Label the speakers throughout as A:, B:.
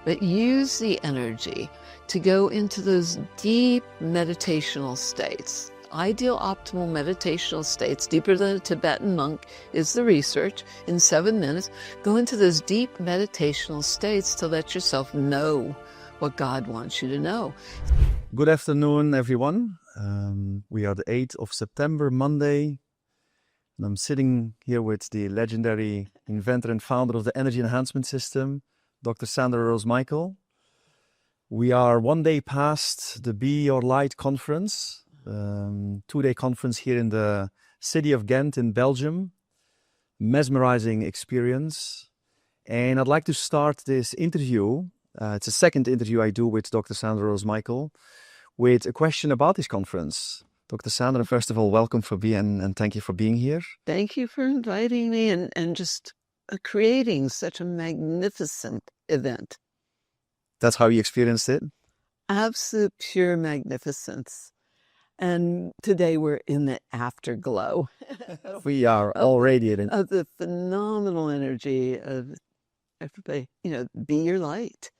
A: but use the energy to go into those deep meditational states. Ideal optimal meditational states, deeper than a Tibetan monk is the research, in 7 minutes. Go into those deep meditational states to let yourself know what God wants you to know.
B: Good afternoon, everyone. We are the 8th of September, Monday. And I'm sitting here with the legendary inventor and founder of the Energy Enhancement System, Dr. Sandra Rose Michael. We are one day past the Be Your Light conference, 2-day conference here in the city of Gent in Belgium. Mesmerizing experience. And I'd like to start this interview. It's a second interview I do with Dr. Sandra Rose Michael with a question about this conference. Dr. Sandra, first of all, welcome for being and thank you for being here.
A: Thank you for inviting me and just creating such a magnificent event.
B: That's how you experienced it?
A: Absolute pure magnificence. And today we're in the afterglow.
B: We are already in
A: of the phenomenal energy of everybody, be your light.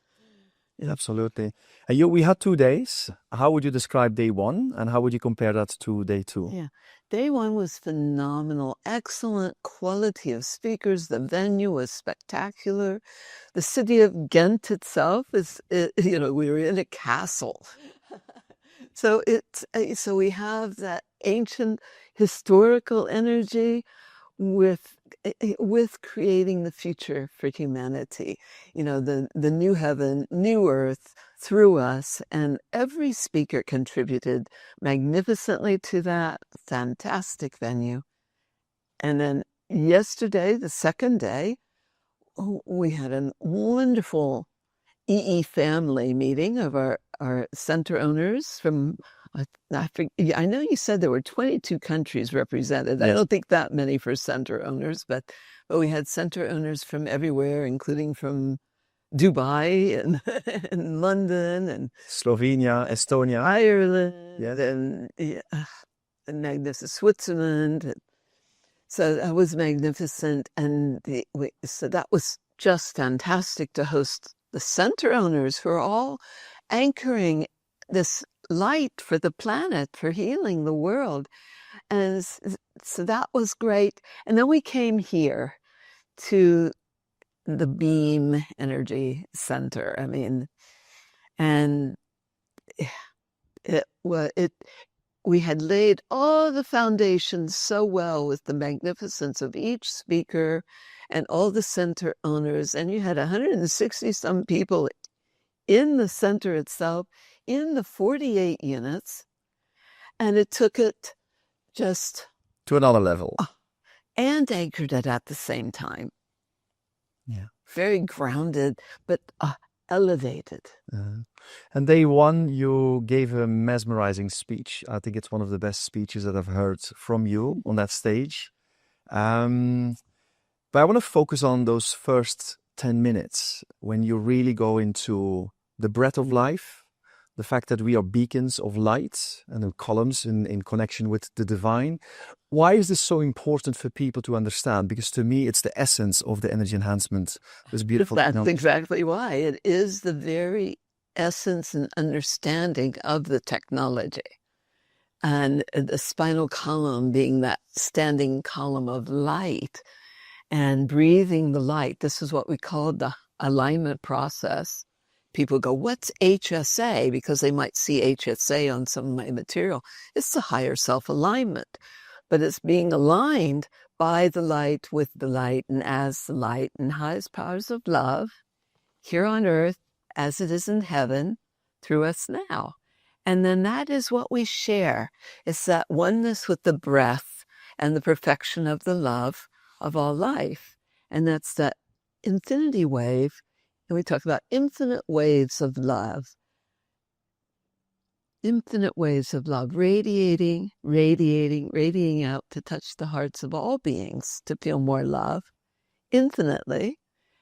B: Absolutely. And we had 2 days. How would you describe day one and how would you compare that to day two?
A: Yeah. Day one was phenomenal, excellent quality of speakers. The venue was spectacular. The city of Ghent itself we were in a castle. So we have that ancient historical energy with creating the future for humanity, the new heaven, new earth through us, and every speaker contributed magnificently to that. Fantastic venue. And then yesterday, the second day, we had a wonderful family meeting of our center owners from, I know you said there were 22 countries represented. Yes. I don't think that many for center owners, but we had center owners from everywhere, including from Dubai and London and
B: Slovenia, Estonia,
A: Ireland,
B: yes.
A: and magnificent Switzerland. So that was magnificent, and so that was just fantastic to host the center owners who are all anchoring this light for the planet, for healing the world. And so that was great. And then we came here to the Beam Energy Center. We had laid all the foundations so well with the magnificence of each speaker and all the center owners. And you had 160 some people in the center itself, in the 48 units. And it took it just
B: to another level.
A: And anchored it at the same time.
B: Yeah.
A: Very grounded, but elevated.
B: And day one, you gave a mesmerizing speech. I think it's one of the best speeches that I've heard from you on that stage. But I want to focus on those first 10 minutes when you really go into the breath of life, the fact that we are beacons of light and columns in connection with the divine. Why is this so important for people to understand? Because to me, it's the essence of the energy enhancement. It's beautiful.
A: That's exactly why. It is the very essence and understanding of the technology. And the spinal column being that standing column of light and breathing the light. This is what we call the alignment process. People go, what's HSA? Because they might see HSA on some of my material. It's the higher self-alignment. But it's being aligned by the light, with the light, and as the light and highest powers of love here on earth as it is in heaven through us now. And then that is what we share. It's that oneness with the breath and the perfection of the love of all life. And that's that infinity wave. And we talk about infinite waves of love. Infinite waves of love, radiating out to touch the hearts of all beings, to feel more love infinitely.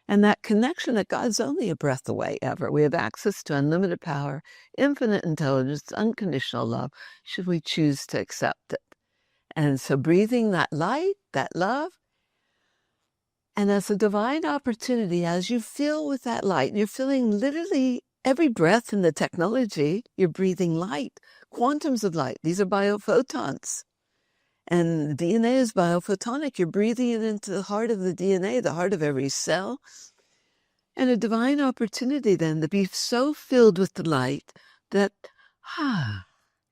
A: And that connection that God's only a breath away ever. We have access to unlimited power, infinite intelligence, unconditional love, should we choose to accept it. And so breathing that light, that love, And as a divine opportunity, as you fill with that light, and you're filling literally every breath in the technology, you're breathing light, quantums of light. These are biophotons. And the DNA is biophotonic. You're breathing it into the heart of the DNA, the heart of every cell. And a divine opportunity then to be so filled with the light that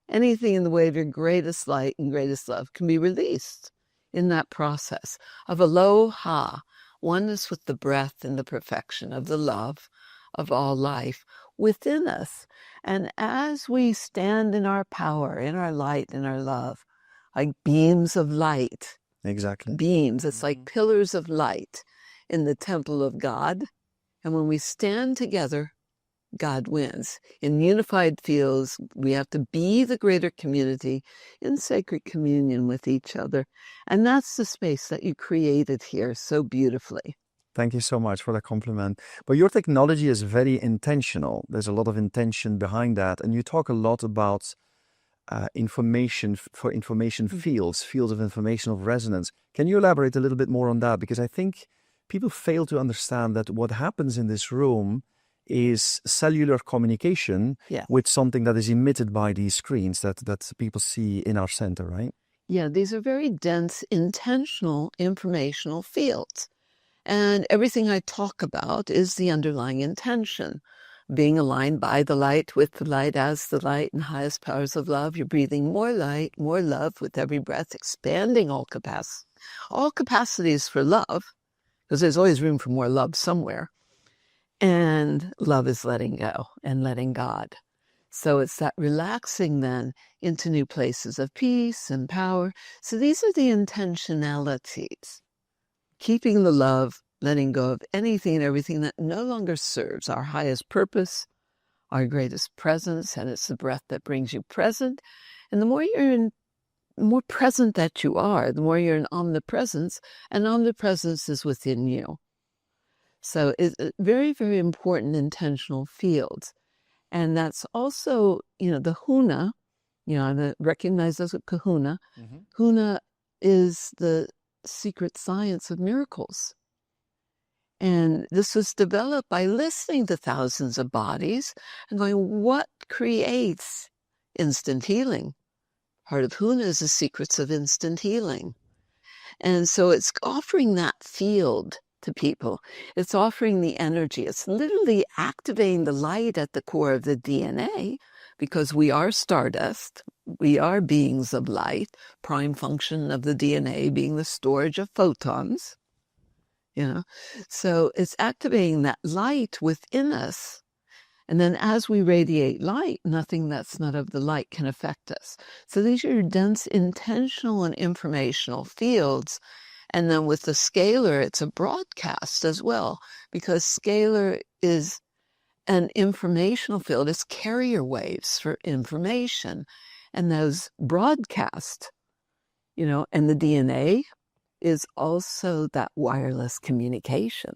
A: anything in the way of your greatest light and greatest love can be released in that process of aloha, oneness with the breath and the perfection of the love of all life within us. And as we stand in our power, in our light, in our love, like beams of light.
B: Exactly.
A: Beams. It's like pillars of light in the temple of God. And when we stand together, God wins. In unified fields, we have to be the greater community in sacred communion with each other. And that's the space that you created here so beautifully.
B: Thank you so much for that compliment. But your technology is very intentional. There's a lot of intention behind that. And you talk a lot about information fields of information, of resonance. Can you elaborate a little bit more on that? Because I think people fail to understand that what happens in this room is cellular communication with something that is emitted by these screens that people see in our center, right?
A: Yeah, these are very dense, intentional informational fields. And everything I talk about is the underlying intention. Being aligned by the light, with the light, as the light and highest powers of love. You're breathing more light, more love with every breath, expanding all capacities for love, because there's always room for more love somewhere. And love is letting go and letting God. So it's that relaxing then into new places of peace and power. So these are the intentionalities. Keeping the love, letting go of anything and everything that no longer serves our highest purpose, our greatest presence, and it's the breath that brings you present. And the more present that you are, the more you're in omnipresence, and omnipresence is within you. So it's very, very important intentional fields. And that's also, the huna, I recognize as a kahuna. Mm-hmm. Huna is the secret science of miracles. And this was developed by listening to thousands of bodies and going, what creates instant healing? Part of Huna is the secrets of instant healing. And so it's offering that field to people. It's offering the energy. It's literally activating the light at the core of the DNA, because we are stardust. We are beings of light, prime function of the DNA being the storage of photons. So it's activating that light within us. And then as we radiate light, nothing that's not of the light can affect us. So these are dense, intentional, and informational fields. And then with the scalar, it's a broadcast as well, because scalar is an informational field. It's carrier waves for information. And those broadcast, and the DNA is also that wireless communication.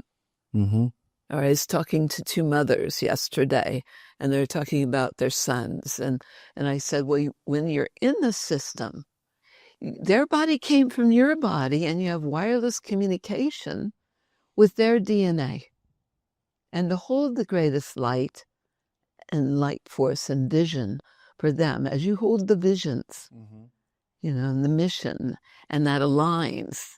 A: Mm-hmm. I was talking to two mothers yesterday, and they're talking about their sons. And I said, well, when you're in the system, their body came from your body, and you have wireless communication with their DNA. And to hold the greatest light and light force and vision for them, as you hold the visions, mm-hmm. And the mission, and that aligns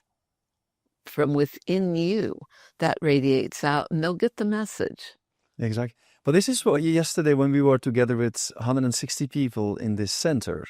A: from within you, that radiates out, and they'll get the message.
B: Exactly. But this is what yesterday, when we were together with 160 people in this center,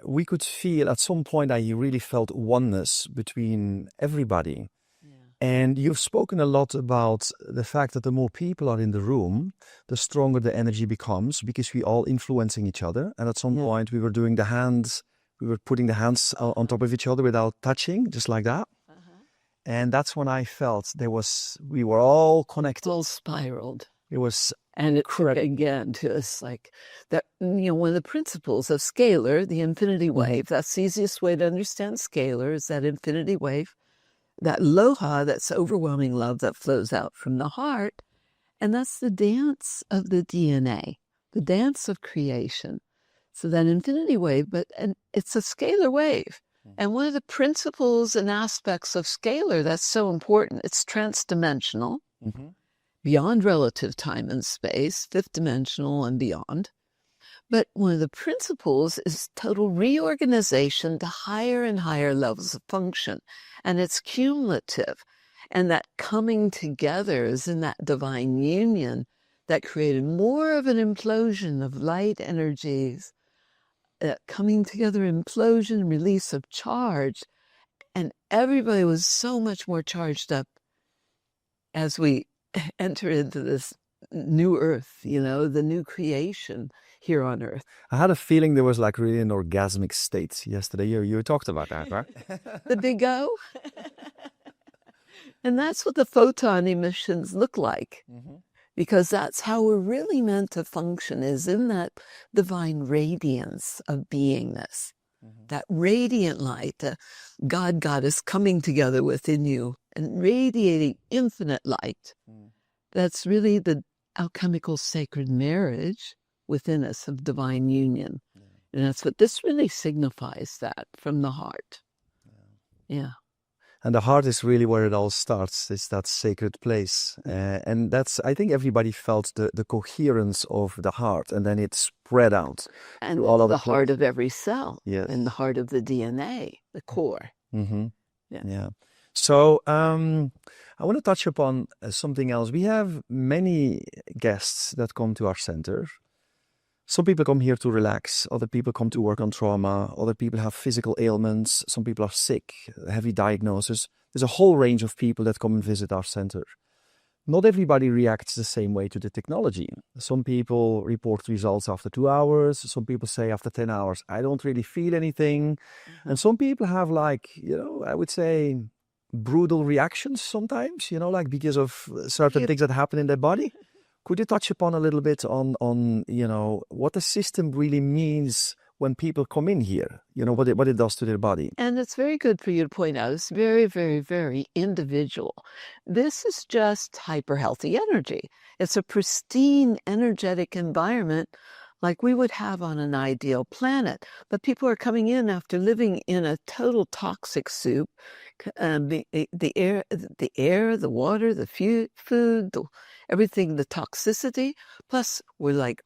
B: we could feel at some point, I really felt oneness between everybody. Yeah. And you've spoken a lot about the fact that the more people are in the room, the stronger the energy becomes, because we all influencing each other. And at some point we were doing the hands, we were putting the hands on top of each other without touching, just like that. And that's when I felt we were all connected.
A: All spiraled.
B: It was
A: and it again to us like that, one of the principles of scalar, the infinity wave, that's the easiest way to understand scalar, is that infinity wave, that aloha, that's overwhelming love that flows out from the heart. And that's the dance of the DNA, the dance of creation. So that infinity wave, and it's a scalar wave. And one of the principles and aspects of scalar that's so important, it's transdimensional, beyond relative time and space, fifth dimensional and beyond. But one of the principles is total reorganization to higher and higher levels of function. And it's cumulative. And that coming together is in that divine union that created more of an implosion of light energies, coming together, implosion, release of charge. And everybody was so much more charged up as we enter into this new earth, the new creation here on earth.
B: I had a feeling there was like really an orgasmic state yesterday. You talked about that, right?
A: The big O. And that's what the photon emissions look like. Because that's how we're really meant to function, is in that divine radiance of beingness. That radiant light, the God Goddess coming together within you and radiating infinite light. That's really the alchemical sacred marriage within us of divine union. And that's what this really signifies, that from the heart. Yeah.
B: And the heart is really where it all starts. It's that sacred place. And that's, I think everybody felt the coherence of the heart, and then it spread out.
A: And
B: to all of
A: the heart of every cell.
B: Yes.
A: And the heart of the DNA, the core.
B: Yeah. So I want to touch upon something else. We have many guests that come to our center. Some people come here to relax. Other people come to work on trauma. Other people have physical ailments. Some people are sick, heavy diagnosis. There's a whole range of people that come and visit our center. Not everybody reacts the same way to the technology. Some people report results after 2 hours. Some people say after 10 hours, I don't really feel anything. And some people have I would say brutal reactions sometimes, because of certain things that happen in their body. Could you touch upon a little bit on what the system really means when people come in here, what it does to their body?
A: And it's very good for you to point out, it's very, very, very individual. This is just hyper healthy energy. It's a pristine energetic environment like we would have on an ideal planet. But people are coming in after living in a total toxic soup. The air, the water, the food, everything, the toxicity. Plus, we're like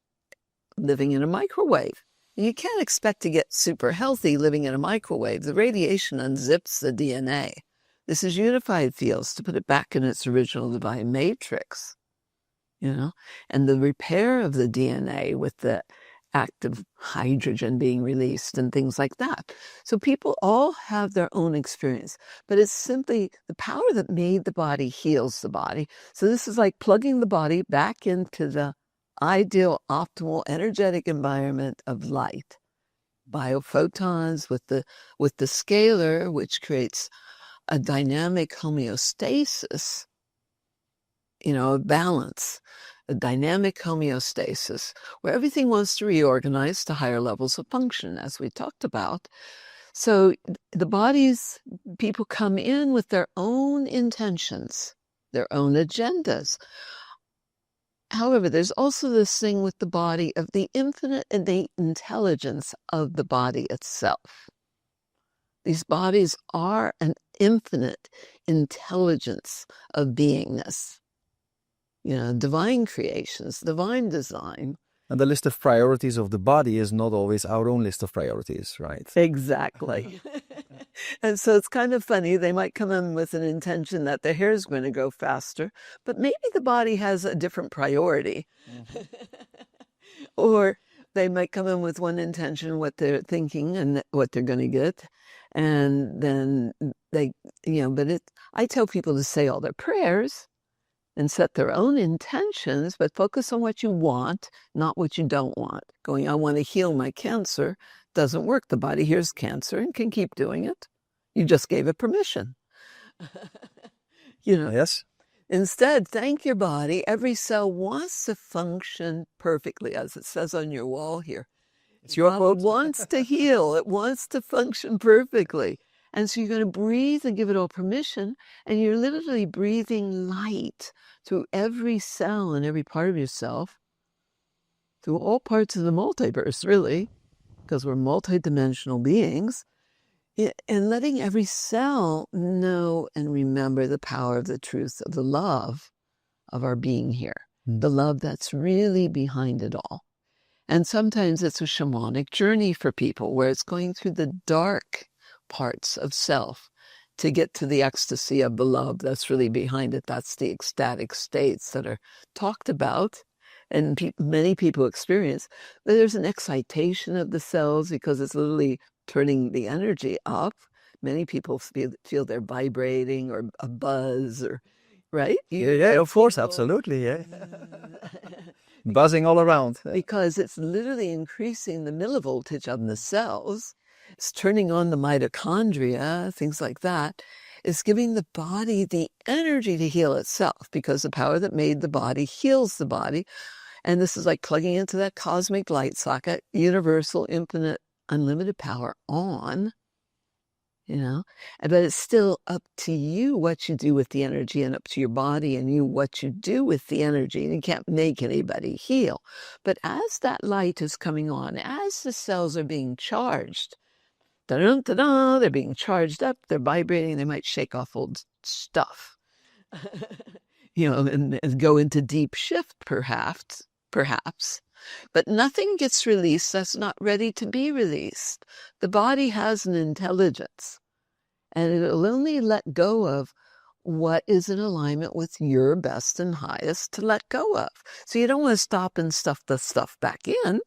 A: living in a microwave. You can't expect to get super healthy living in a microwave. The radiation unzips the DNA. This is unified fields to put it back in its original divine matrix, and the repair of the DNA with the active hydrogen being released and things like that. So people all have their own experience, but it's simply the power that made the body heals the body. So this is like plugging the body back into the ideal, optimal, energetic environment of light. Biophotons with the scalar, which creates a dynamic homeostasis, a balance, a dynamic homeostasis, where everything wants to reorganize to higher levels of function, as we talked about. So people come in with their own intentions, their own agendas. However, there's also this thing with the body of the infinite innate intelligence of the body itself. These bodies are an infinite intelligence of beingness. Divine creations, divine design.
B: And the list of priorities of the body is not always our own list of priorities, right?
A: Exactly. And so it's kind of funny. They might come in with an intention that their hair is going to grow faster, but maybe the body has a different priority. Or they might come in with one intention, what they're thinking and what they're going to get. And then I tell people to say all their prayers and set their own intentions, but focus on what you want, not what you don't want. Going, I want to heal my cancer, doesn't work. The body hears cancer and can keep doing it. You just gave it permission.
B: Yes.
A: Instead, thank your body. Every cell wants to function perfectly, as it says on your wall here.
B: It's your quote.
A: It wants to heal. It wants to function perfectly. And so you're going to breathe and give it all permission, and you're literally breathing light through every cell and every part of yourself, through all parts of the multiverse, really, because we're multidimensional beings. And letting every cell know and remember the power of the truth of the love of our being here, the love that's really behind it all. And sometimes it's a shamanic journey for people where it's going through the dark parts of self to get to the ecstasy of the love that's really behind it. That's the ecstatic states that are talked about and many people experience. But there's an excitation of the cells because it's literally turning the energy up. Many people feel they're vibrating or a buzz or, right?
B: Yeah, of course, absolutely, yeah. Buzzing all around.
A: Because it's literally increasing the millivoltage of the cells. It's turning on the mitochondria, things like that. It's giving the body the energy to heal itself because the power that made the body heals the body. And this is like plugging into that cosmic light socket, universal, infinite, unlimited power on, but it's still up to you what you do with the energy and up to your body and you what you do with the energy. And you can't make anybody heal. But as that light is coming on, as the cells are being charged, da-dum-da-da, they're being charged up, they're vibrating, they might shake off old stuff, and go into deep shift perhaps. But nothing gets released that's not ready to be released. The body has an intelligence, and it'll only let go of what is in alignment with your best and highest to let go of. So you don't want to stop and stuff the stuff back in.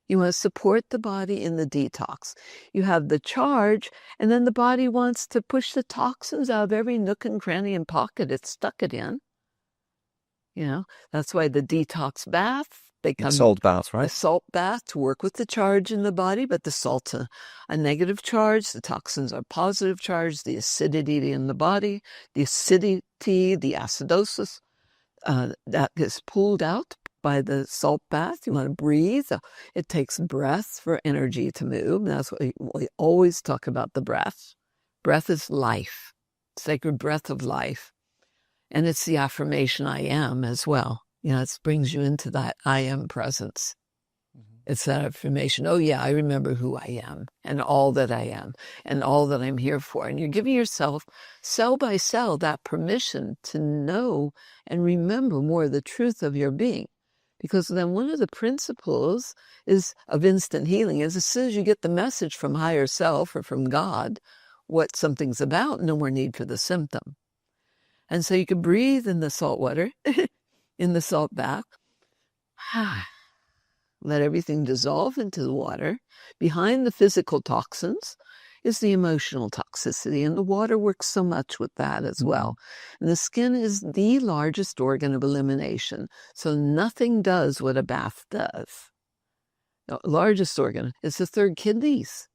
A: You want to support the body in the detox. You have the charge, and then the body wants to push the toxins out of every nook and cranny and pocket it's stuck it in. That's why the detox bath, they come.
B: Salt bath, right?
A: A salt bath to work with the charge in the body, but the salt's a negative charge. The toxins are positive charge. The acidity in the body, the acidity, the acidosis, that gets pulled out by the salt bath. You want to breathe. It takes breath for energy to move. That's what we always talk about, the breath. Breath is life, sacred breath of life. And it's the affirmation I am as well. It brings you into that I am presence. It's that affirmation. Oh yeah, I remember who I am and all that I am and all that I'm here for. And you're giving yourself cell by cell that permission to know and remember more of the truth of your being. Because then one of the principles of instant healing is as soon as you get the message from higher self or from God, what something's about, no more need for the symptom. And so you can breathe in the salt water, in the salt bath. Let everything dissolve into the water. Behind the physical toxins is the emotional toxicity, and the water works so much with that as well. And the skin is the largest organ of elimination, so nothing does what a bath does. The largest organ is the third kidneys.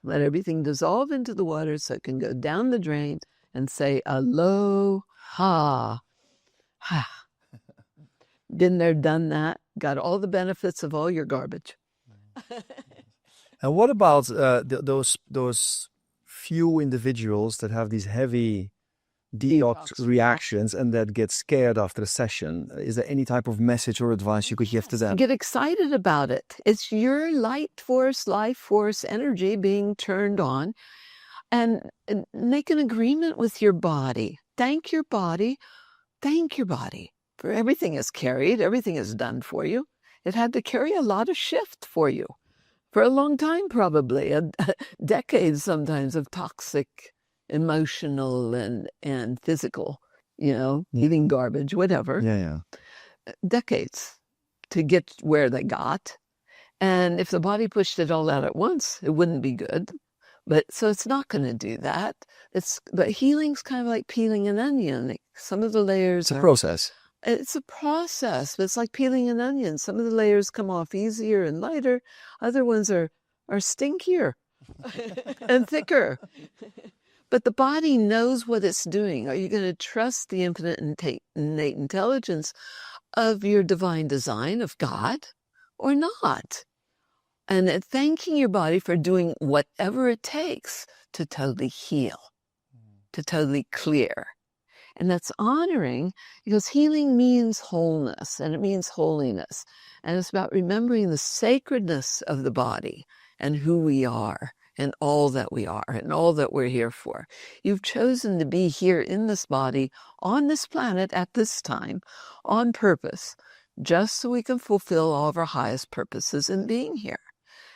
A: Let everything dissolve into the water so it can go down the drain and say, aloha. Been there, done that, got all the benefits of all your garbage.
B: And what about those few individuals that have these heavy detox reactions and that get scared after a session? Is there any type of message or advice you could give to them?
A: Get excited about it. It's your light force, life force, energy being turned on, and make an agreement with your body. Thank your body. Thank your body for everything is carried. Everything is done for you. It had to carry a lot of shift for you for a long time, probably decades sometimes of toxic, emotional and physical, eating garbage, whatever.
B: Yeah.
A: Decades to get where they got. And if the body pushed it all out at once, it wouldn't be good. But so it's not going to do that. But healing's kind of like peeling an onion. Some of the layers
B: It's a process.
A: It's a process, but it's like peeling an onion. Some of the layers come off easier and lighter. Other ones are stinkier and thicker. But the body knows what it's doing. Are you going to trust the infinite innate intelligence of your divine design, of God, or not? And thanking your body for doing whatever it takes to totally heal, to totally clear. And that's honoring, because healing means wholeness and it means holiness. And it's about remembering the sacredness of the body and who we are and all that we are and all that we're here for. You've chosen to be here in this body, on this planet at this time, on purpose, just so we can fulfill all of our highest purposes in being here.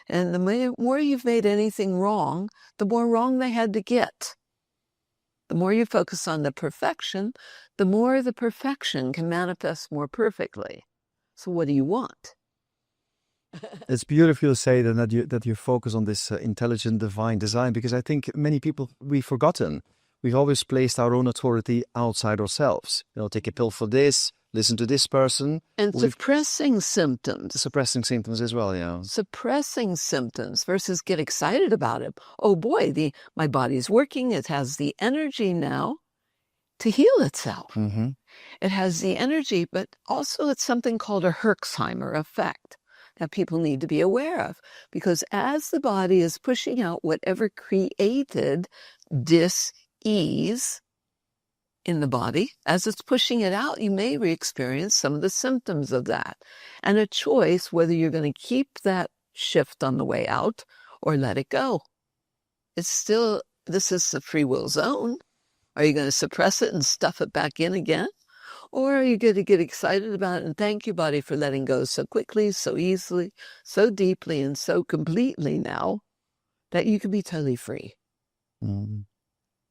A: And the more you've made anything wrong, the more wrong they had to get. The more you focus on the perfection, the more the perfection can manifest more perfectly. So what do you want?
B: It's beautiful to say that you focus on this intelligent divine design, because I think many people, we've forgotten. We've always placed our own authority outside ourselves. Take a pill for this, listen to this person.
A: And suppressing symptoms.
B: Suppressing symptoms as well, yeah.
A: Suppressing symptoms versus get excited about it. Oh boy, my body's working. It has the energy now to heal itself.
B: Mm-hmm.
A: It has the energy, but also it's something called a Herxheimer effect that people need to be aware of. Because as the body is pushing out whatever created dis-ease in the body, as it's pushing it out, you may re-experience some of the symptoms of that. And a choice whether you're going to keep that shift on the way out or let it go. This is the free will zone. Are you going to suppress it and stuff it back in again? Or are you going to get excited about it and thank your body for letting go so quickly, so easily, so deeply, and so completely now that you can be totally free?
B: Mm.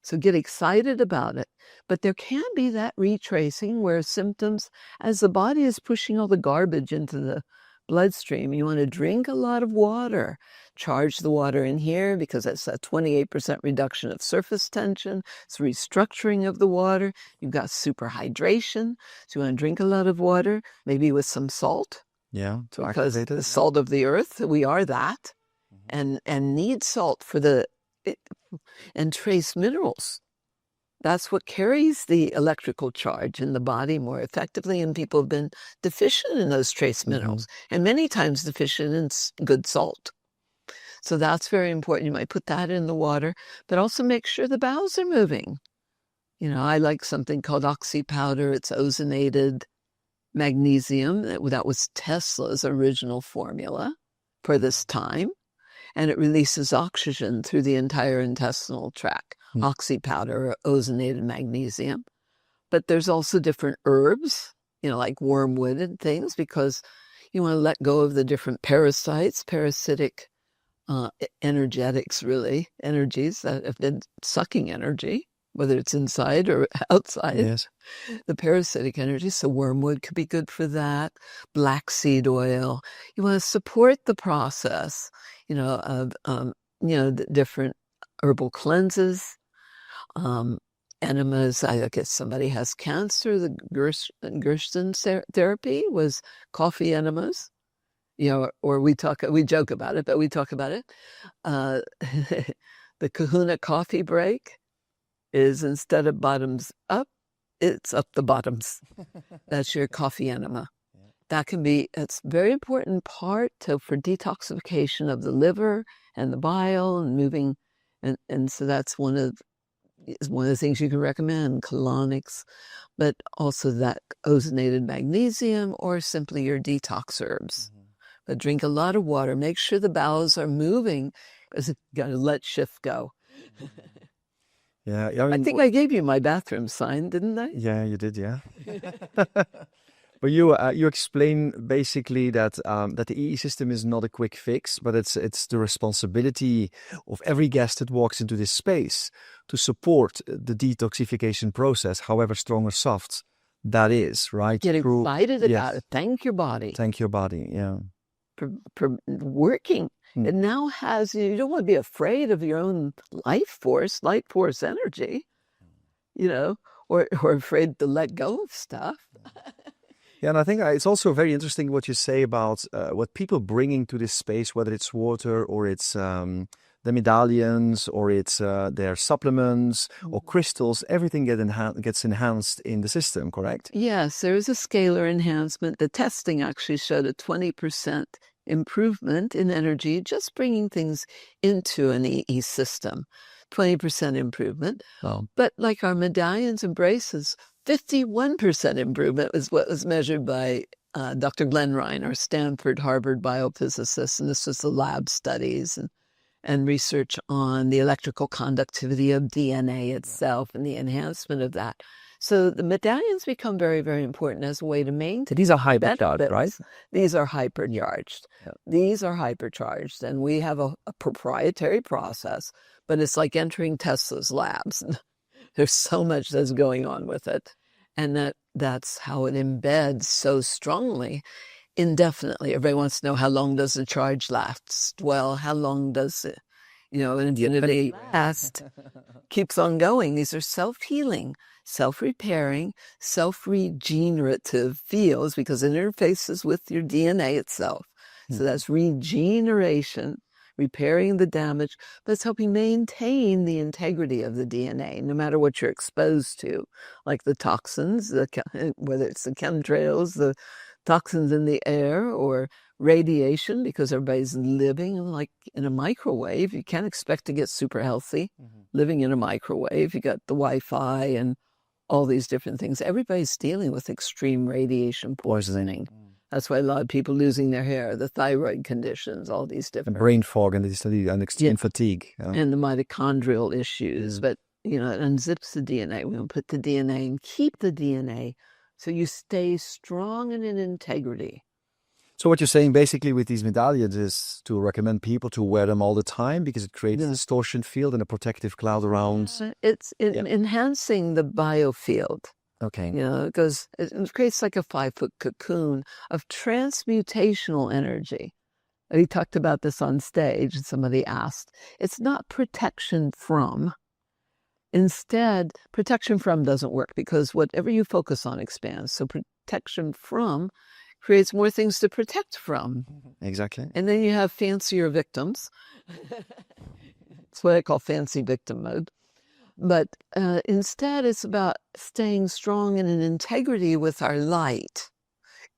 A: So get excited about it. But there can be that retracing where symptoms, as the body is pushing all the garbage into the bloodstream, you want to drink a lot of water. Charge the water in here because it's a 28% reduction of surface tension. It's restructuring of the water. You've got superhydration. So you want to drink a lot of water, maybe with some salt.
B: Yeah, to
A: because
B: activate it.
A: The salt of the earth, we are that. And need salt for and trace minerals. That's what carries the electrical charge in the body more effectively, and people have been deficient in those trace minerals, and many times deficient in good salt. So that's very important. You might put that in the water, but also make sure the bowels are moving. I like something called oxy powder. It's ozonated magnesium. That was Tesla's original formula for this time. And it releases oxygen through the entire intestinal tract. Oxy powder or ozonated magnesium. But there's also different herbs, like wormwood and things, because you want to let go of the different parasitic energetics, really, energies that have been sucking energy, whether it's inside or outside.
B: Yes.
A: The parasitic energy, so wormwood could be good for that. Black seed oil. You want to support the process, of the different herbal cleanses, enemas. I guess somebody has cancer. The Gerson therapy was coffee enemas. Or we joke about it, but we talk about it. The Kahuna coffee break is, instead of bottoms up, it's up the bottoms. That's your coffee enema. That it's a very important part for detoxification of the liver and the bile and moving. And so that's one of the things you can recommend, colonics, but also that ozonated magnesium or simply your detox herbs. But drink a lot of water. Make sure the bowels are moving, because you got to let shift go.
B: Yeah,
A: I think I gave you my bathroom sign, didn't I?
B: Yeah, you did, yeah. But you explain basically that the EE system is not a quick fix, but it's the responsibility of every guest that walks into this space to support the detoxification process, however strong or soft that is, right?
A: Get excited about it. Thank your body.
B: Thank your body, yeah.
A: For working. It now has, you don't want to be afraid of your own life force energy, or afraid to let go of stuff.
B: Yeah, and I think it's also very interesting what you say about what people bringing to this space, whether it's water or it's the medallions or it's their supplements or crystals. Everything gets enhanced in the system, correct?
A: Yes, there is a scalar enhancement. The testing actually showed a 20% improvement in energy, just bringing things into an EE system. 20% improvement.
B: Oh.
A: But like our medallions and braces, 51% improvement was what was measured by Dr. Glenn Reiner, Stanford, Harvard biophysicist, and this was the lab studies and research on the electrical conductivity of DNA itself and the enhancement of that. So the medallions become very, very important as a way to maintain.
B: These are hypercharged, right?
A: These are hypercharged.
B: Yeah.
A: These are hypercharged, and we have a proprietary process, but it's like entering Tesla's labs. There's so much that's going on with it. And that's how it embeds so strongly, indefinitely. Everybody wants to know, how long does the charge last? Well, how long does it, an infinity last? Keeps on going. These are self-healing, self-repairing, self-regenerative fields, because it interfaces with your DNA itself. So that's regeneration, repairing the damage, but it's helping maintain the integrity of the DNA, no matter what you're exposed to, like the toxins, whether it's the chemtrails, the toxins in the air, or radiation, because everybody's living like in a microwave. You can't expect to get super healthy living in a microwave. You got the Wi-Fi and all these different things. Everybody's dealing with extreme radiation poisoning. That's why a lot of people losing their hair, the thyroid conditions, all these different...
B: And brain fog and extreme fatigue. Yeah.
A: And the mitochondrial issues. But, it unzips the DNA. We don't put the DNA and keep the DNA so you stay strong and in integrity.
B: So what you're saying basically with these medallions is to recommend people to wear them all the time, because it creates a distortion field and a protective cloud around.
A: It's enhancing the biofield.
B: Okay.
A: It creates like a 5-foot cocoon of transmutational energy. We talked about this on stage, and somebody asked. It's not protection from. Instead, protection from doesn't work, because whatever you focus on expands. So protection from creates more things to protect from.
B: Exactly.
A: And then you have fancier victims. That's what I call fancy victim mode. But instead, it's about staying strong and in integrity with our light.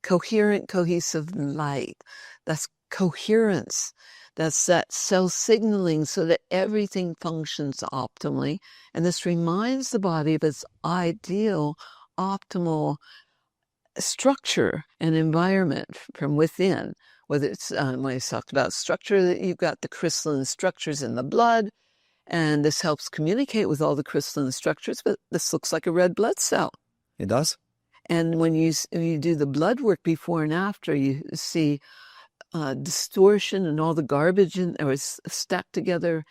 A: Coherent, cohesive light. That's coherence. That's that cell signaling so that everything functions optimally. And this reminds the body of its ideal, optimal structure and environment from within. Whether it's, when I talked about structure, you've got the crystalline structures in the blood, and this helps communicate with all the crystalline structures, but this looks like a red blood cell.
B: It does.
A: And when you do the blood work before and after, you see distortion and all the garbage is stacked together,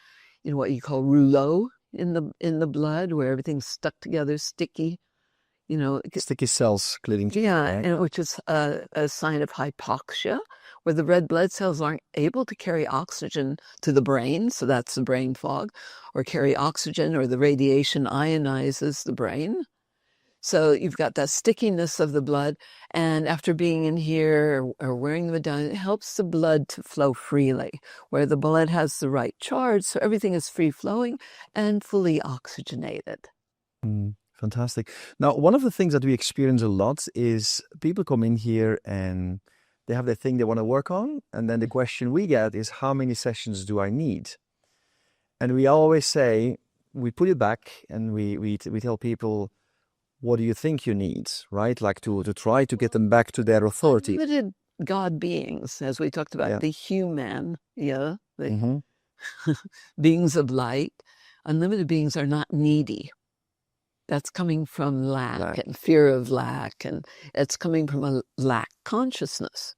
A: what you call rouleau in the blood, where everything's stuck together, sticky.
B: Sticky cells clearing.
A: Yeah, and which is a sign of hypoxia, where the red blood cells aren't able to carry oxygen to the brain, so that's the brain fog, or carry oxygen, or the radiation ionizes the brain. So you've got that stickiness of the blood, and after being in here or wearing the medallion, it helps the blood to flow freely, where the blood has the right charge, so everything is free-flowing and fully oxygenated.
B: Fantastic. Now, one of the things that we experience a lot is people come in here and they have their thing they want to work on. And then the question we get is, how many sessions do I need? And we always say, we put it back and we tell people, what do you think you need, right? Like to try to get them back to their authority.
A: Limited God beings, as we talked about, the human, the beings of light. Unlimited beings are not needy. That's coming from lack and fear of lack, and it's coming from a lack consciousness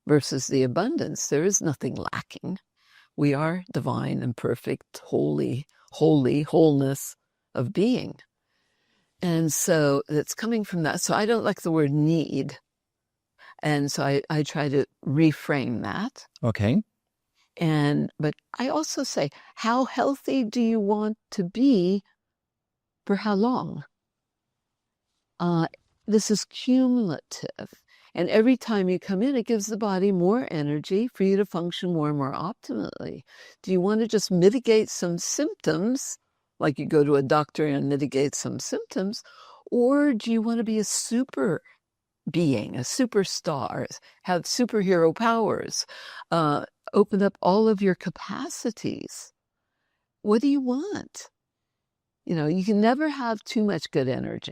A: versus the abundance. There is nothing lacking. We are divine and perfect, holy, wholeness of being. And so it's coming from that. So I don't like the word need. And so I try to reframe that.
B: Okay.
A: But I also say, how healthy do you want to be? For how long? This is cumulative. And every time you come in, it gives the body more energy for you to function more and more optimally. Do you want to just mitigate some symptoms, like you go to a doctor and mitigate some symptoms, or do you want to be a super being, a superstar, have superhero powers, open up all of your capacities? What do you want? You can never have too much good energy.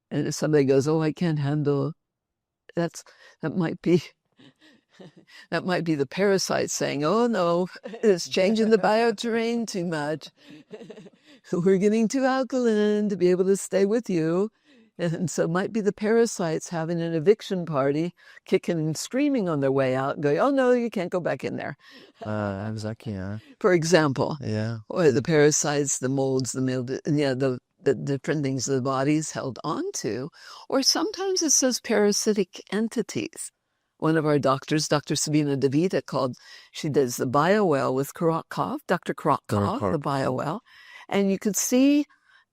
A: And if somebody goes, oh, I can't handle that might be that might be the parasite saying, "Oh no, it's changing the bioterrain too much. We're getting too alkaline to be able to stay with you." And so it might be the parasites having an eviction party, kicking and screaming on their way out and going, "Oh no, you can't go back in there."
B: Exactly, yeah.
A: For example.
B: Yeah.
A: Or the parasites, the molds, the mildew, the different things the body's held onto. Or sometimes it's those parasitic entities. One of our doctors, Dr. Sabina DeVita, she does the biowell with Krakow, Dr. Krakow, the biowell. And you could see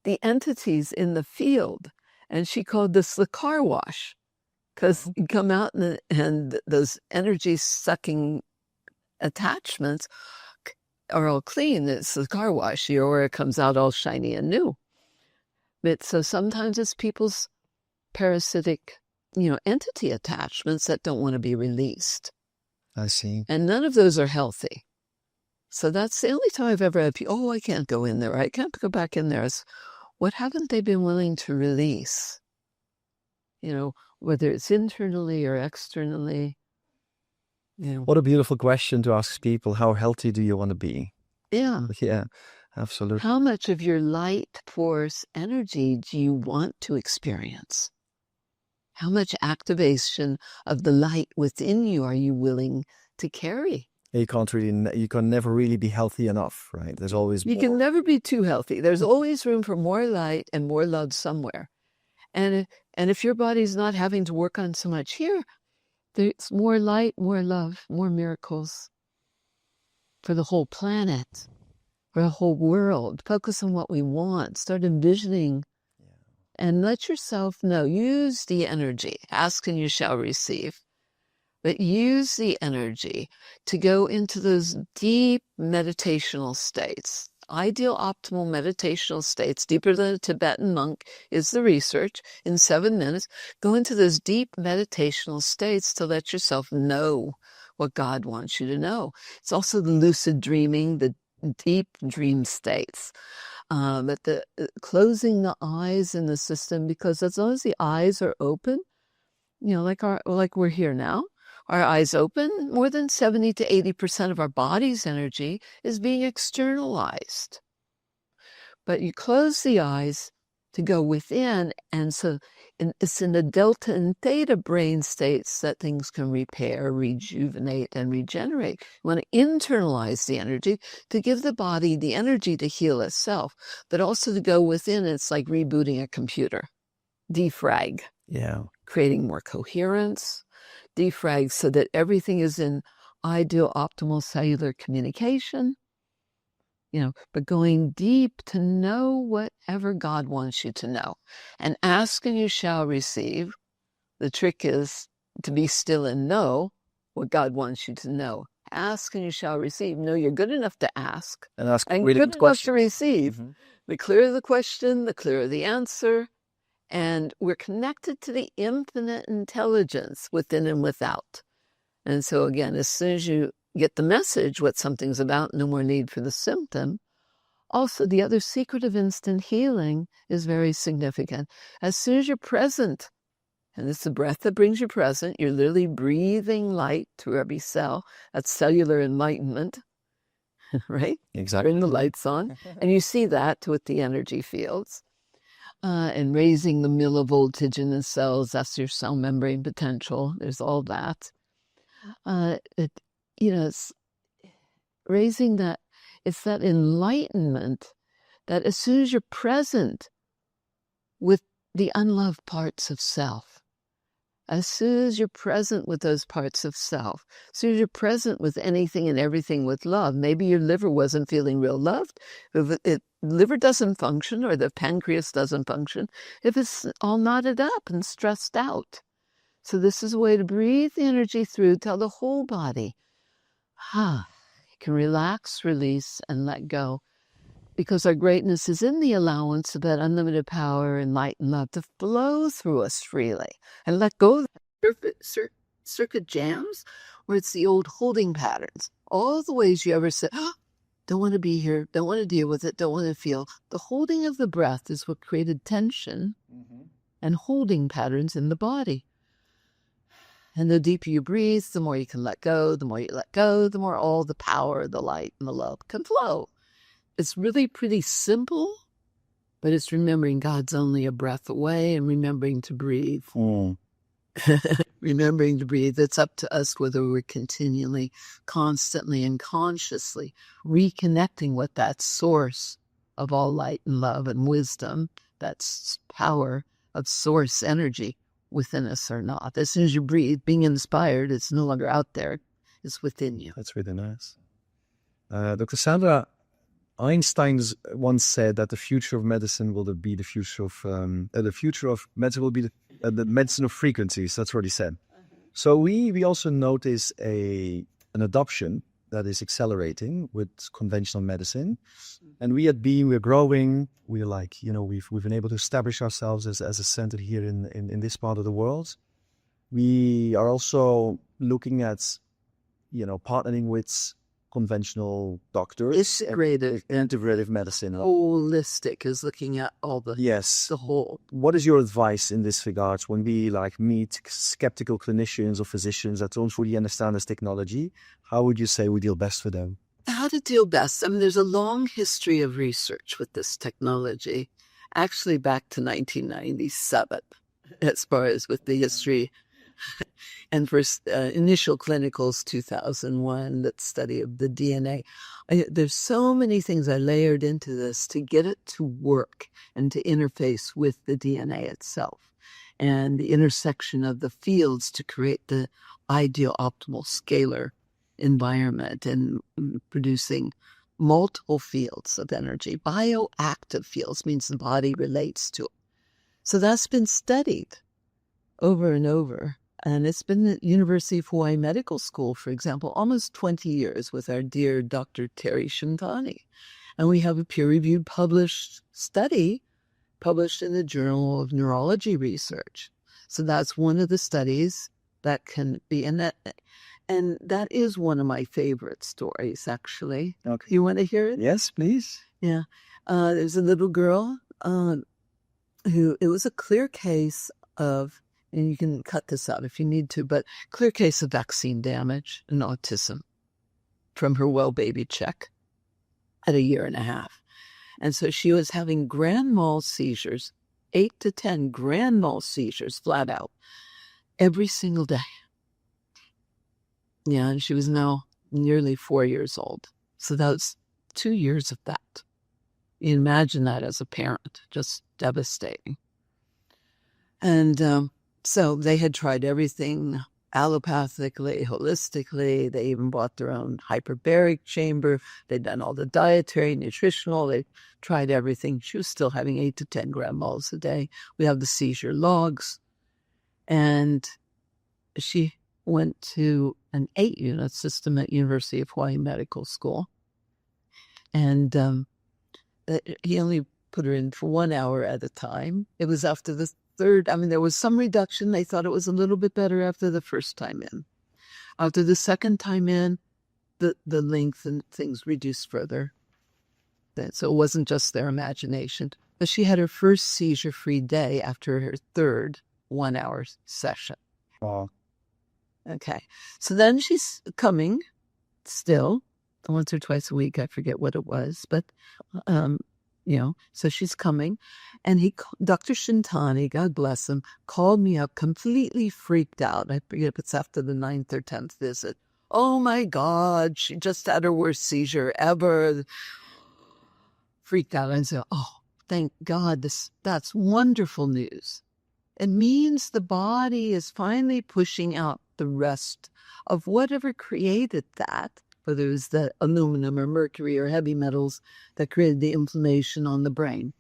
A: the entities in the field. And she called this the car wash, because you come out and those energy-sucking attachments are all clean. It's the car wash. Your aura comes out all shiny and new. But so sometimes it's people's parasitic, entity attachments that don't want to be released.
B: I see.
A: And none of those are healthy. So that's the only time I've ever had people, "Oh, I can't go in there. I can't go back in there." It's, what haven't they been willing to release? Whether it's internally or externally.
B: What a beautiful question to ask people. How healthy do you want to be?
A: Yeah.
B: Yeah, absolutely.
A: How much of your light force energy do you want to experience? How much activation of the light within you are you willing to carry?
B: You can never really be healthy enough, right? There's always
A: You can never be too healthy. There's always room for more light and more love somewhere. And if your body's not having to work on so much here, there's more light, more love, more miracles for the whole planet, for the whole world. Focus on what we want. Start envisioning. And let yourself know. Use the energy. Ask and you shall receive. But use the energy to go into those deep meditational states. Ideal optimal meditational states, deeper than a Tibetan monk is the research, in 7 minutes. Go into those deep meditational states to let yourself know what God wants you to know. It's also the lucid dreaming, the deep dream states. But the closing the eyes in the system, because as long as the eyes are open, like we're here now, our eyes open, more than 70 to 80% of our body's energy is being externalized. But you close the eyes to go within, and so it's in the delta and theta brain states that things can repair, rejuvenate, and regenerate. You want to internalize the energy to give the body the energy to heal itself, but also to go within. It's like rebooting a computer. Defrag.
B: Yeah.
A: Creating more coherence. Defrag so that everything is in ideal optimal cellular communication. But going deep to know whatever God wants you to know. And ask and you shall receive. The trick is to be still and know what God wants you to know. Ask and you shall receive. Know you're good enough to ask.
B: And ask
A: and
B: really
A: good
B: good
A: enough to
B: questions.
A: receive. The clearer the question, the clearer the answer. And we're connected to the infinite intelligence within and without. And so again, as soon as you get the message, what something's about, no more need for the symptom. Also, the other secret of instant healing is very significant. As soon as you're present, and it's the breath that brings you present, you're literally breathing light through every cell. That's cellular enlightenment, right?
B: Exactly.
A: Turn the lights on. And you see that with the energy fields. And raising the millivoltage in the cells, that's your cell membrane potential. There's all that. It's raising that. It's that enlightenment that as soon as you're present with the unloved parts of self, as soon as you're present with those parts of self, as soon as you're present with anything and everything with love, maybe your liver wasn't feeling real loved. If liver doesn't function or the pancreas doesn't function, if it's all knotted up and stressed out. So this is a way to breathe the energy through, tell the whole body, you can relax, release, and let go. Because our greatness is in the allowance of that unlimited power and light and love to flow through us freely. And let go of that circuit jams where it's the old holding patterns. All the ways you ever said, don't want to be here, don't want to deal with it, don't want to feel. The holding of the breath is what created tension and holding patterns in the body. And the deeper you breathe, the more you can let go. The more you let go, the more all the power, the light, and the love can flow. It's really pretty simple, but it's remembering God's only a breath away and remembering to breathe. Remembering to breathe. It's up to us whether we're continually, constantly, and consciously reconnecting with that source of all light and love and wisdom, that's power of source energy within us or not. As soon as you breathe, being inspired, it's no longer out there, it's within you.
B: That's really nice. Dr. Sandra, Einstein once said that the future of medicine will be the future of medicine will be the medicine of frequencies. That's what he said. So we also notice an adoption that is accelerating with conventional medicine, and we at Being, we're growing. We're like, we've been able to establish ourselves as a center here in this part of the world. We are also looking at partnering with conventional doctors, integrative medicine.
A: Holistic is looking at all the whole.
B: What is your advice in this regard when we meet skeptical clinicians or physicians that don't fully understand this technology? How would you say we deal best with them?
A: How to deal best? I mean, there's a long history of research with this technology, actually back to 1997, as far as with the history. And first initial clinicals, 2001, that study of the DNA. There's so many things I layered into this to get it to work and to interface with the DNA itself and the intersection of the fields to create the ideal optimal scalar environment and producing multiple fields of energy. Bioactive fields means the body relates to it. So that's been studied over and over. And it's been at University of Hawaii Medical School, for example, almost 20 years with our dear Dr. Terry Shintani. And we have a peer-reviewed published study published in the Journal of Neurology Research. So that's one of the studies that can be in that. And that is one of my favorite stories, actually.
B: Okay.
A: You want to hear it?
B: Yes, please.
A: Yeah. There's a little girl who, it was a clear case of, and you can cut this out if you need to, but clear case of vaccine damage and autism from her well baby check at 1.5 years. And so she was having grand mal seizures, 8 to 10 grand mal seizures flat out every single day. Yeah, and she was now nearly 4 years old. So that was 2 years of that. You imagine that as a parent, just devastating. And so they had tried everything allopathically, holistically. They even bought their own hyperbaric chamber. They'd done all the dietary, nutritional. They tried everything. She was still having 8 to 10 grand mals a day. We have the seizure logs. And she went to an 8-unit system at University of Hawaii Medical School. And he only put her in for 1 hour at a time. It was after the third, there was some reduction. They thought it was a little bit better after the first time in. After the second time in, the length and things reduced further. So it wasn't just their imagination. But she had her first seizure-free day after her third 1-hour session.
B: Wow.
A: Okay. So then she's coming still, once or twice a week. I forget what it was, but so she's coming, and Dr. Shintani, God bless him, called me up completely freaked out. I forget if it's after the 9th or 10th visit. Oh my God, she just had her worst seizure ever. Freaked out. I said, oh, thank God, that's wonderful news. It means the body is finally pushing out the rest of whatever created that, whether it was the aluminum or mercury or heavy metals that created the inflammation on the brain.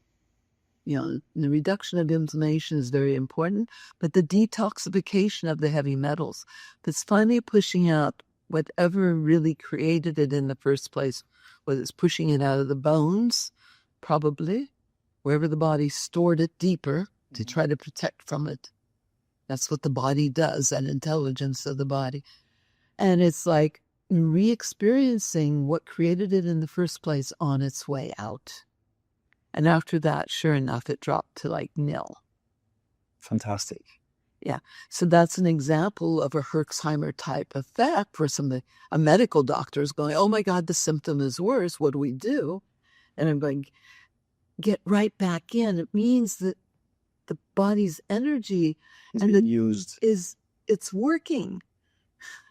A: The reduction of inflammation is very important, but the detoxification of the heavy metals that's finally pushing out whatever really created it in the first place, whether it's pushing it out of the bones, probably, wherever the body stored it deeper to try to protect from it. That's what the body does, that intelligence of the body. And it's like re-experiencing what created it in the first place on its way out. And after that, sure enough, it dropped to nil.
B: Fantastic.
A: Yeah. So that's an example of a Herxheimer type effect where a medical doctor is going, oh my God, the symptom is worse. What do we do? And I'm going, get right back in. It means that the body's energy it's working.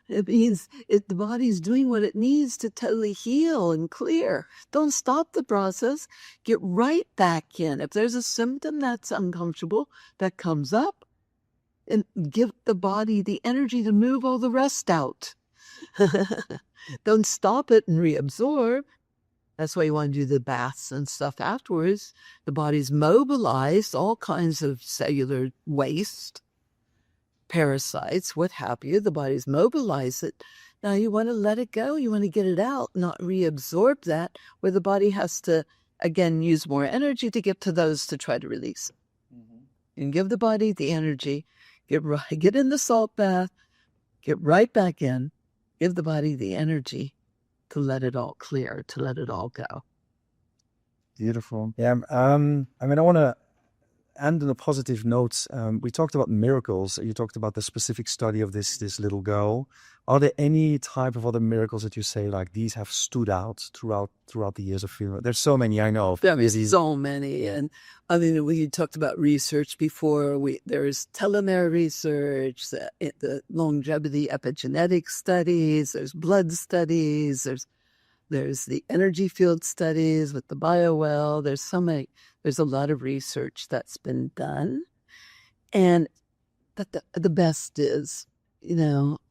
A: It means the body's doing what it needs to totally heal and clear. Don't stop the process. Get right back in. If there's a symptom that's uncomfortable that comes up, and give the body the energy to move all the rest out. Don't stop it and reabsorb. That's why you want to do the baths and stuff afterwards. The body's mobilized, all kinds of cellular waste, parasites, what have you. The body's mobilized it. Now you want to let it go. You want to get it out, not reabsorb that, where the body has to, again, use more energy to get to those to try to release it. Mm-hmm. And give the body the energy. Get in the salt bath, get right back in, give the body the energy to let it all clear, to let it all go.
B: Beautiful. Yeah. I want to end on a positive note. We talked about miracles. You talked about the specific study of this little girl. Are there any type of other miracles that you say like these have stood out throughout the years of film? There's so many, I know.
A: There's so many. And I mean, we talked about research before. There's telomere research, the longevity epigenetic studies, there's blood studies, there's the energy field studies with the biowell. There's a lot of research that's been done. And but the best is,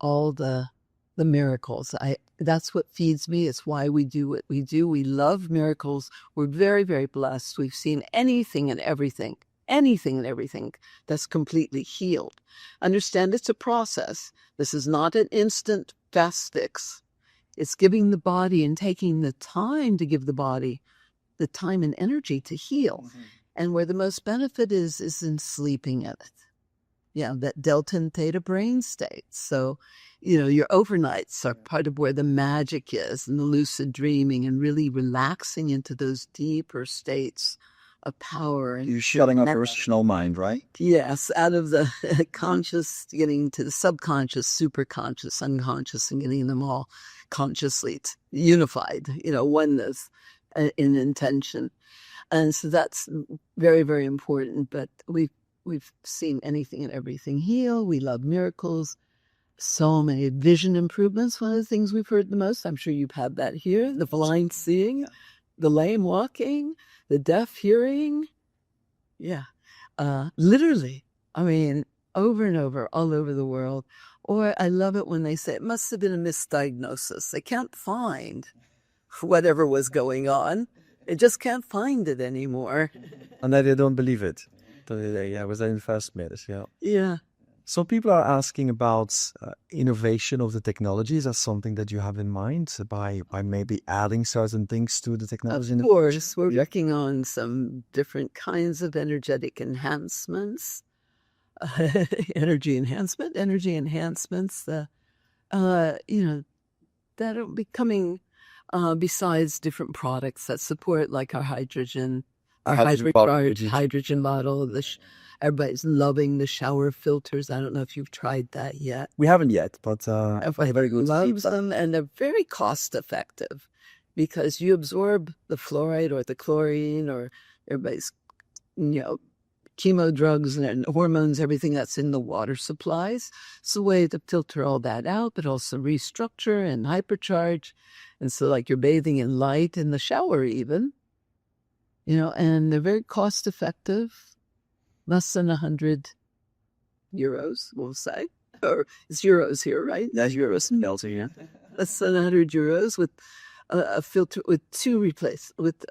A: all the miracles. That's what feeds me. It's why we do what we do. We love miracles. We're very, very blessed. We've seen anything and everything that's completely healed. Understand it's a process. This is not an instant fast fix. It's giving the body and taking the time to give the body the time and energy to heal. Mm-hmm. And where the most benefit is in sleeping in it. Yeah, that delta and theta brain states. So, your overnights are part of where the magic is and the lucid dreaming and really relaxing into those deeper states of power.
C: You're shutting off your rational mind, right?
A: Yes, out of the conscious, getting to the subconscious, superconscious, unconscious, and getting them all consciously unified, oneness in intention. And so that's very, very important. But we've seen anything and everything heal. We love miracles. So many vision improvements. One of the things we've heard the most, I'm sure you've had that here, the blind seeing, the lame walking, the deaf hearing. Yeah. Literally, over and over, all over the world. Or I love it when they say it must have been a misdiagnosis. They can't find whatever was going on. They just can't find it anymore.
B: And they don't believe it. We zijn vast met.
A: Yeah.
B: So people are asking about innovation of the technology. Is that something that you have in mind by maybe adding certain things to the technology?
A: Of course, we're working on some different kinds of energetic enhancements. Energy enhancements. That'll be coming besides different products that support like our hydrogen bottle. Everybody's loving the shower filters. I don't know if you've tried that yet.
B: We haven't yet, but
A: everybody loves them, and they're very cost effective because you absorb the fluoride or the chlorine or everybody's, chemo drugs and hormones, everything that's in the water supplies. It's a way to filter all that out, but also restructure and hypercharge. And so like you're bathing in light in the shower even, and they're very cost effective. Less than 100 euros, we'll say. Or it's euros here, right?
C: That's euros in Belgium, yeah.
A: Less than 100 euros with a filter with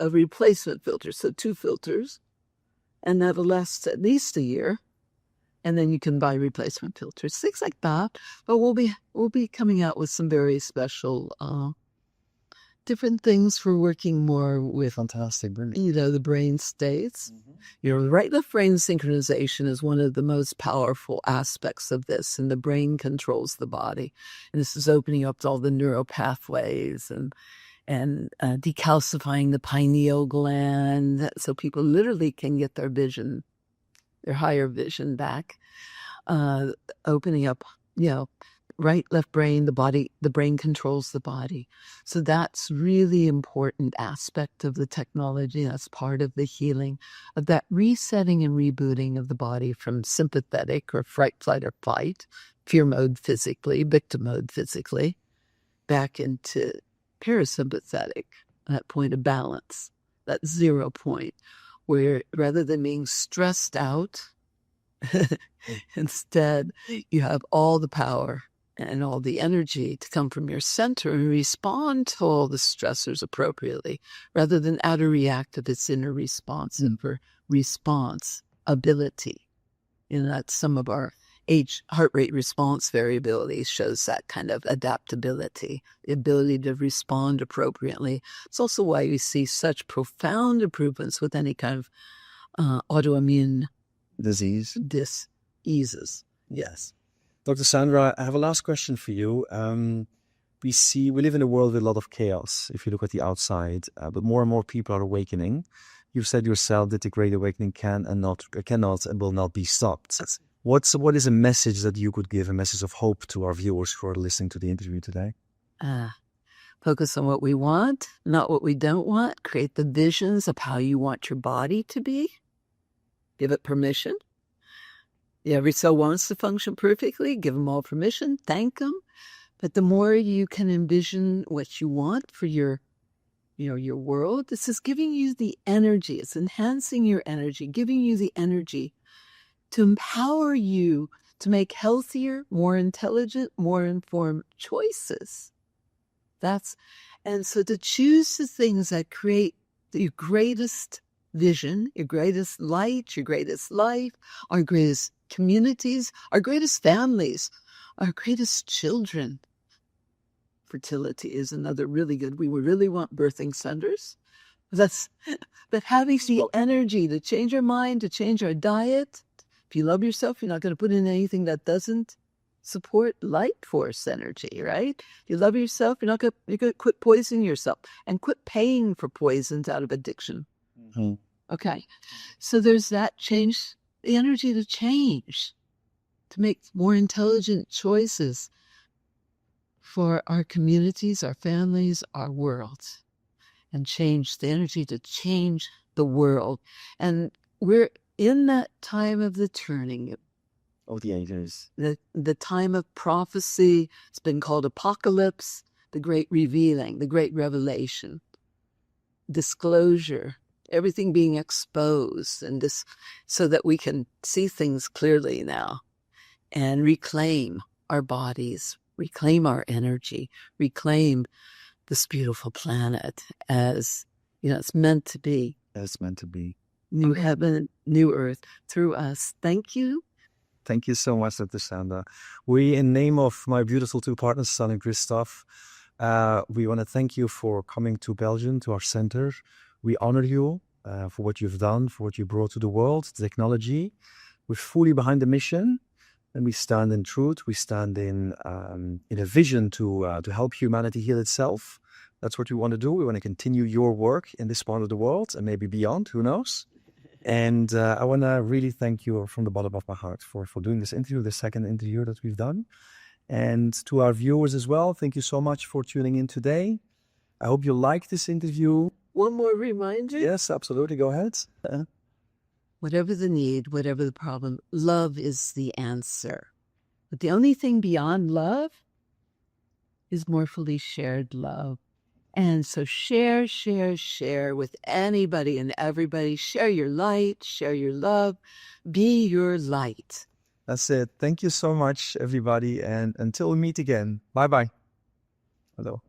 A: a replacement filter. So 2 filters. And that'll last at least a year. And then you can buy replacement filters, things like that. But we'll be coming out with some very special different things for working more with
B: fantastic, brilliant.
A: The brain states. Mm-hmm. Right-left brain synchronization is one of the most powerful aspects of this, and the brain controls the body. And this is opening up all the neural pathways and decalcifying the pineal gland, so people literally can get their higher vision back. opening up, right, left brain, the brain controls the body. So that's really important aspect of the technology. That's part of the healing, of that resetting and rebooting of the body from sympathetic or fright, flight, or fight, fear mode physically, victim mode physically, back into parasympathetic, that point of balance, that 0 point, where rather than being stressed out, instead you have all the power and all the energy to come from your center and respond to all the stressors appropriately, rather than out of reactive, it's inner responsive or response ability. That's some of our heart rate response variability shows that kind of adaptability, the ability to respond appropriately. It's also why we see such profound improvements with any kind of autoimmune diseases. Yes.
B: Dr. Sandra, I have a last question for you. We live in a world with a lot of chaos, if you look at the outside, but more and more people are awakening. You've said yourself that the Great Awakening cannot and will not be stopped. What is a message that you could give, a message of hope to our viewers who are listening to the interview today?
A: Focus on what we want, not what we don't want. Create the visions of how you want your body to be. Give it permission. Every cell wants to function perfectly. Give them all permission. Thank them. But the more you can envision what you want for your world, this is giving you the energy. It's enhancing your energy, giving you the energy to empower you to make healthier, more intelligent, more informed choices. And so to choose the things that create your greatest vision, your greatest light, your greatest life, our greatest communities, our greatest families, our greatest children. Fertility is another really good. We really want birthing centers. But having the energy to change our mind, to change our diet. If you love yourself, you're not going to put in anything that doesn't support light force energy, right? If you love yourself, you're going to quit poisoning yourself and quit paying for poisons out of addiction. Mm-hmm. Okay. So there's that change, the energy to change, to make more intelligent choices for our communities, our families, our world, and change the energy to change the world. And we're in that time of the turning
B: of the ages,
A: the time of prophecy. It's been called apocalypse, the great revealing, the great revelation, disclosure, everything being exposed, and this, so that we can see things clearly now and reclaim our bodies, reclaim our energy, reclaim this beautiful planet as, it's meant to be.
B: It's meant to be.
A: New heaven, new earth through us. Thank you.
B: Thank you so much, Dr. Sandra. We, in name of my beautiful two partners, Sal and Christophe, we want to thank you for coming to Belgium, to our center. We honor you for what you've done, for what you brought to the world, the technology. We're fully behind the mission, and we stand in truth. We stand in a vision to help humanity heal itself. That's what we want to do. We want to continue your work in this part of the world and maybe beyond, who knows? And I want to really thank you from the bottom of my heart for doing this interview, the second interview that we've done. And to our viewers as well, thank you so much for tuning in today. I hope you liked this interview.
A: One more reminder.
B: Yes, absolutely. Go ahead.
A: Whatever the need, whatever the problem, love is the answer. But the only thing beyond love is more fully shared love. And so share with anybody and everybody. Share your light, share your love, be your light.
B: That's it. Thank you so much, everybody. And until we meet again, bye-bye. Hello.